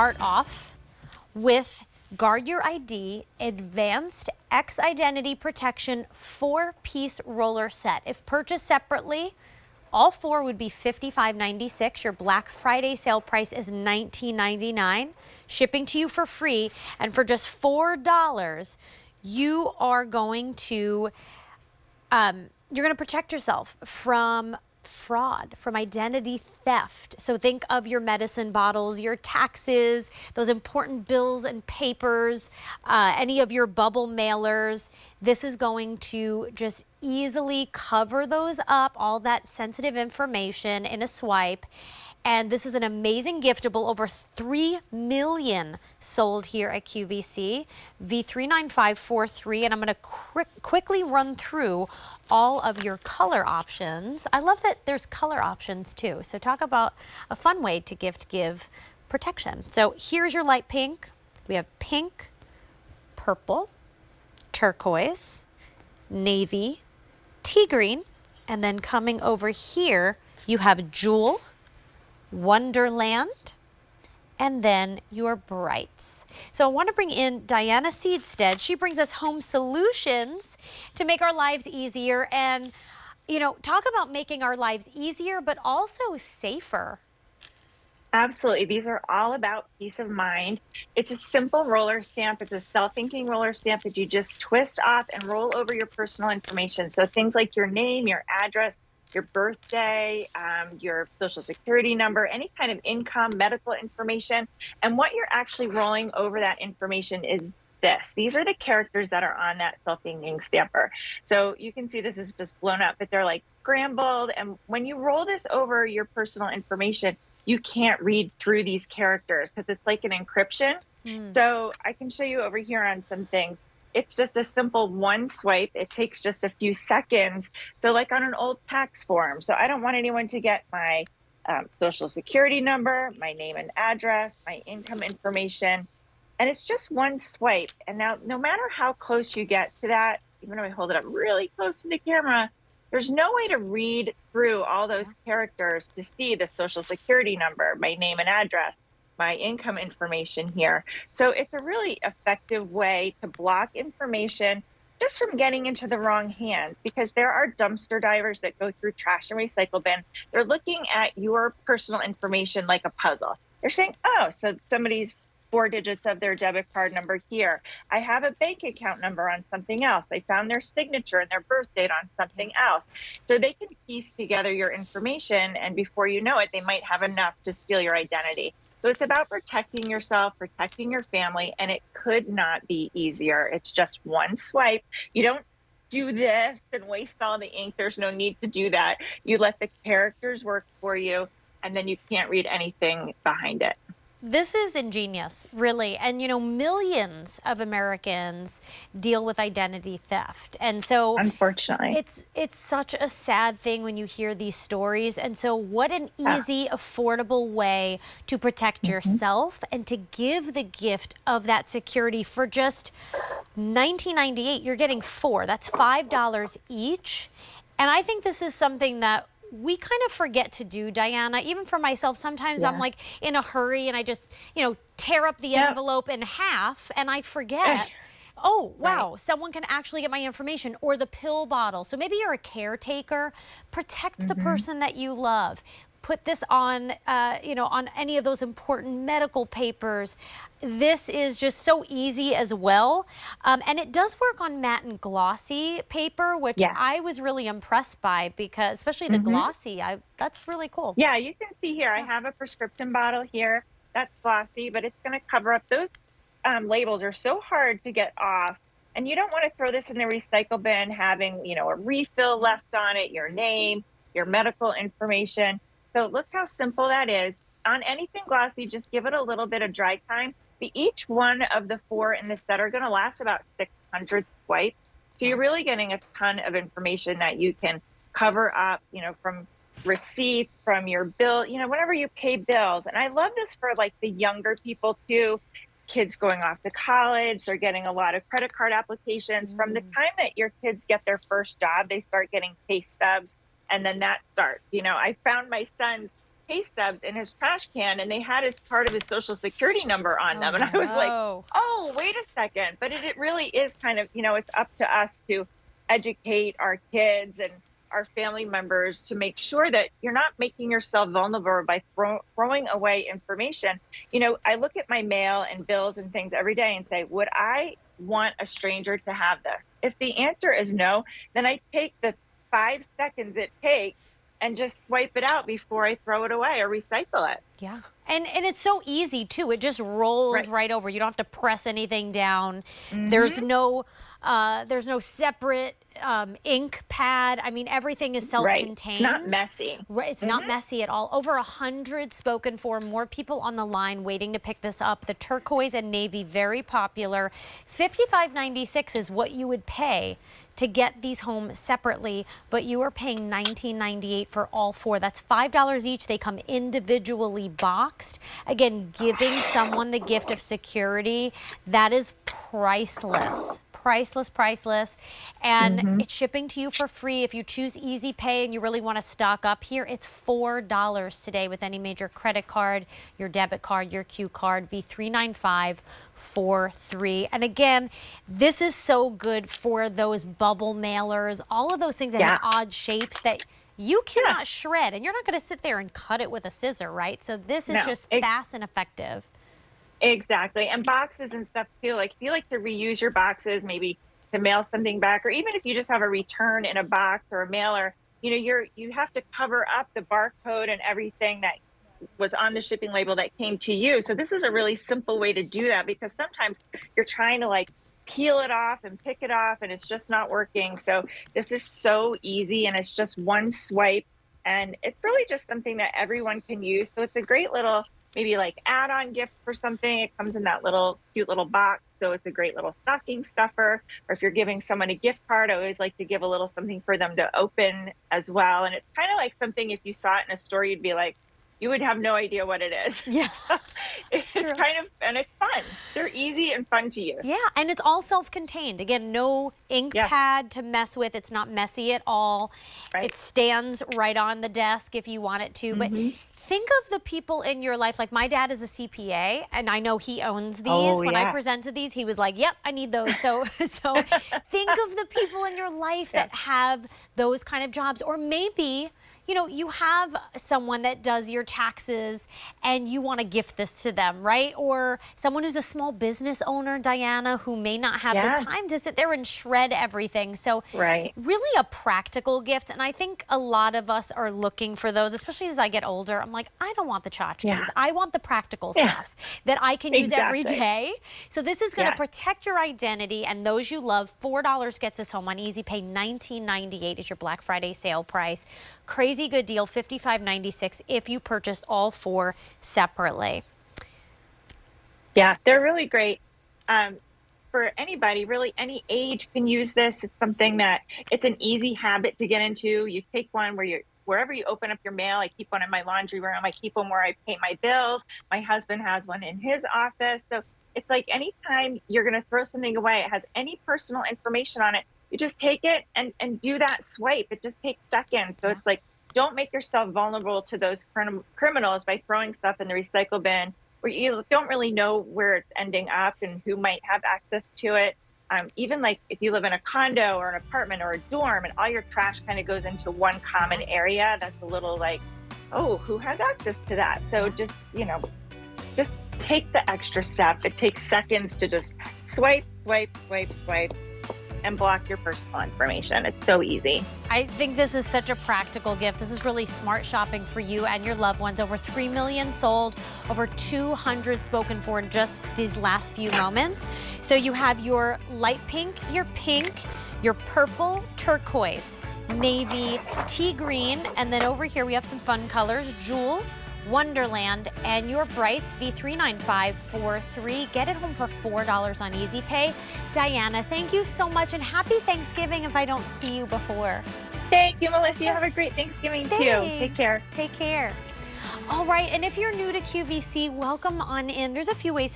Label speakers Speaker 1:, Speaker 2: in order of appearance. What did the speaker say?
Speaker 1: start off with Guard Your ID Advanced X Identity Protection 4-piece roller set. If purchased separately, all 4 would be $55.96. Your Black Friday sale price is $19.99. Shipping to you for free. And for just $4, you are going to protect yourself from fraud, from identity theft. So think of your medicine bottles, your taxes, those important bills and papers, any of your bubble mailers. This is going to just easily cover those up, all that sensitive information in a swipe. And this is an amazing giftable, over 3 million sold here at QVC, V39543. And I'm going to quickly run through all of your color options. I love that there's color options too. So talk about a fun way to give protection. So here's your light pink. We have pink, purple, turquoise, navy, tea green, and then coming over here, you have jewel, Wonderland, and then your brights. So I want to bring in Diana Seedstead. She brings us home solutions to make our lives easier and, talk about making our lives easier, but also safer.
Speaker 2: Absolutely. These are all about peace of mind. It's a simple roller stamp. It's a self-inking roller stamp that you just twist off and roll over your personal information. So things like your name, your address, your birthday, your social security number, any kind of income, medical information. And what you're actually rolling over that information is this. These are the characters that are on that self-inking stamper. So you can see this is just blown up, but they're like scrambled. And when you roll this over your personal information, you can't read through these characters because it's like an encryption. So I can show you over here on some things. It's just a simple one swipe. It takes just a few seconds. So like on an old tax form. So I don't want anyone to get my social security number, my name and address, my income information. And it's just one swipe. And now no matter how close you get to that, even though I hold it up really close to the camera, there's no way to read through all those characters to see the social security number, my name and address, my income information here. So it's a really effective way to block information just from getting into the wrong hands, because there are dumpster divers that go through trash and recycle bin. They're looking at your personal information like a puzzle. They're saying, oh, so somebody's 4 digits of their debit card number here. I have a bank account number on something else. They found their signature and their birth date on something else. So they can piece together your information, and before you know it, they might have enough to steal your identity. So it's about protecting yourself, protecting your family, and it could not be easier. It's just one swipe. You don't do this and waste all the ink. There's no need to do that. You let the characters work for you, and then you can't read anything behind it.
Speaker 1: This is ingenious, really. And, millions of Americans deal with identity theft. And so
Speaker 2: unfortunately,
Speaker 1: it's such a sad thing when you hear these stories. And so what an easy, affordable way to protect yourself and to give the gift of that security for just $19.98. You're getting 4. That's $5 each. And I think this is something that we kind of forget to do, Diana. Even for myself, sometimes I'm like in a hurry and I just, tear up the envelope in half and I forget. Oh, wow, someone can actually get my information, or the pill bottle. So maybe you're a caretaker. Protect the person that you love. Put this on, on any of those important medical papers. This is just so easy as well. And it does work on matte and glossy paper, which I was really impressed by, because especially the glossy, that's really cool.
Speaker 2: Yeah, you can see here, I have a prescription bottle here that's glossy, but it's going to cover up. Those labels are so hard to get off. And you don't want to throw this in the recycle bin having, a refill left on it, your name, your medical information. So look how simple that is. On anything glossy, just give it a little bit of dry time. But each one of the 4 in this set are going to last about 600 swipes. So you're really getting a ton of information that you can cover up, from receipts, from your bill, whenever you pay bills. And I love this for like the younger people too. Kids going off to college, they're getting a lot of credit card applications. From the time that your kids get their first job, they start getting pay stubs. And then that starts, I found my son's pay stubs in his trash can, and they had his part of his social security number on
Speaker 1: Oh
Speaker 2: them. And I was like,
Speaker 1: no.
Speaker 2: oh, wait a second. But it really is kind of, it's up to us to educate our kids and our family members to make sure that you're not making yourself vulnerable by throwing away information. I look at my mail and bills and things every day and say, would I want a stranger to have this? If the answer is no, then I take the 5 seconds it takes and just wipe it out before I throw it away or recycle it.
Speaker 1: Yeah. And it's so easy too. It just rolls
Speaker 2: Right.
Speaker 1: right over. You don't have to press anything down. There's
Speaker 2: Hmm.
Speaker 1: no separate ink pad. I mean, everything is
Speaker 2: Right.
Speaker 1: self-contained.
Speaker 2: It's not messy.
Speaker 1: Right, it's
Speaker 2: Hmm.
Speaker 1: not messy at all. Over 100 spoken for. More people on the line waiting to pick this up. The turquoise and navy, very popular. $55.96 is what you would pay to get these home separately, but you are paying $19.98 for all four. That's $5 each. They come individually boxed. Again, giving someone the gift of security, that is priceless. Priceless, priceless. And it's shipping to you for free. If you choose Easy Pay and you really want to stock up here, it's $4 today with any major credit card, your debit card, your Q card, V39543. And again, this is so good for those bubble mailers, all of those things that have odd shapes that you cannot shred. And you're not going to sit there and cut it with a scissor, right? So this is just fast and effective.
Speaker 2: Exactly. And boxes and stuff too. Like if you like to reuse your boxes, maybe to mail something back, or even if you just have a return in a box or a mailer, you have to cover up the barcode and everything that was on the shipping label that came to you. So this is a really simple way to do that, because sometimes you're trying to like peel it off and pick it off and it's just not working. So this is so easy, and it's just one swipe, and it's really just something that everyone can use. So it's a great little maybe like add-on gift for something. It comes in that little cute little box. So it's a great little stocking stuffer. Or if you're giving someone a gift card, I always like to give a little something for them to open as well. And it's kind of like something, if you saw it in a store, you'd be like, you would have no idea what it is.
Speaker 1: Yeah.
Speaker 2: It's kind of, and it's fun. They're easy and fun to use.
Speaker 1: Yeah, and it's all self-contained. Again, no ink pad to mess with. It's not messy at all.
Speaker 2: Right.
Speaker 1: It stands right on the desk if you want it to. But think of the people in your life. Like my dad is a CPA, and I know he owns these. When I presented these, he was like, yep, I need those. So think of the people in your life that have those kind of jobs. Or maybe you have someone that does your taxes and you want to gift this to them, right? Or someone who's a small business owner, Diana, who may not have the time to sit there and shred everything. So really a practical gift. And I think a lot of us are looking for those, especially as I get older. I'm like, I don't want the tchotchkes. I want the practical stuff that I can use every day. So this is going to protect your identity and those you love. $4 gets this home on Easy Pay. $19.98 is your Black Friday sale price. Crazy good deal, $55.96 if you purchased all four separately.
Speaker 2: Yeah, they're really great. For anybody, really any age can use this. It's something that it's an easy habit to get into. You take one wherever you open up your mail. I keep one in my laundry room. I keep one where I pay my bills. My husband has one in his office. So it's like anytime you're going to throw something away, it has any personal information on it, you just take it and do that swipe. It just takes seconds. So it's like, don't make yourself vulnerable to those criminals by throwing stuff in the recycle bin where you don't really know where it's ending up and who might have access to it. Even like if you live in a condo or an apartment or a dorm and all your trash kind of goes into one common area, that's a little like, oh, who has access to that? So just take the extra step. It takes seconds to just swipe, swipe, swipe, swipe, and block your personal information. It's so easy.
Speaker 1: I think this is such a practical gift. This is really smart shopping for you and your loved ones. Over 3 million sold, over 200 spoken for in just these last few moments. So you have your light pink, your purple, turquoise, navy, tea green, and then over here we have some fun colors, jewel, Wonderland, and your brights, V39543. Get it home for $4 on Easy Pay. Diana, thank you so much, and happy Thanksgiving if I don't see you before.
Speaker 2: Thank you, Melissa. You have a great Thanksgiving too. Take care.
Speaker 1: Take care. All right, and if you're new to QVC, welcome on in. There's a few ways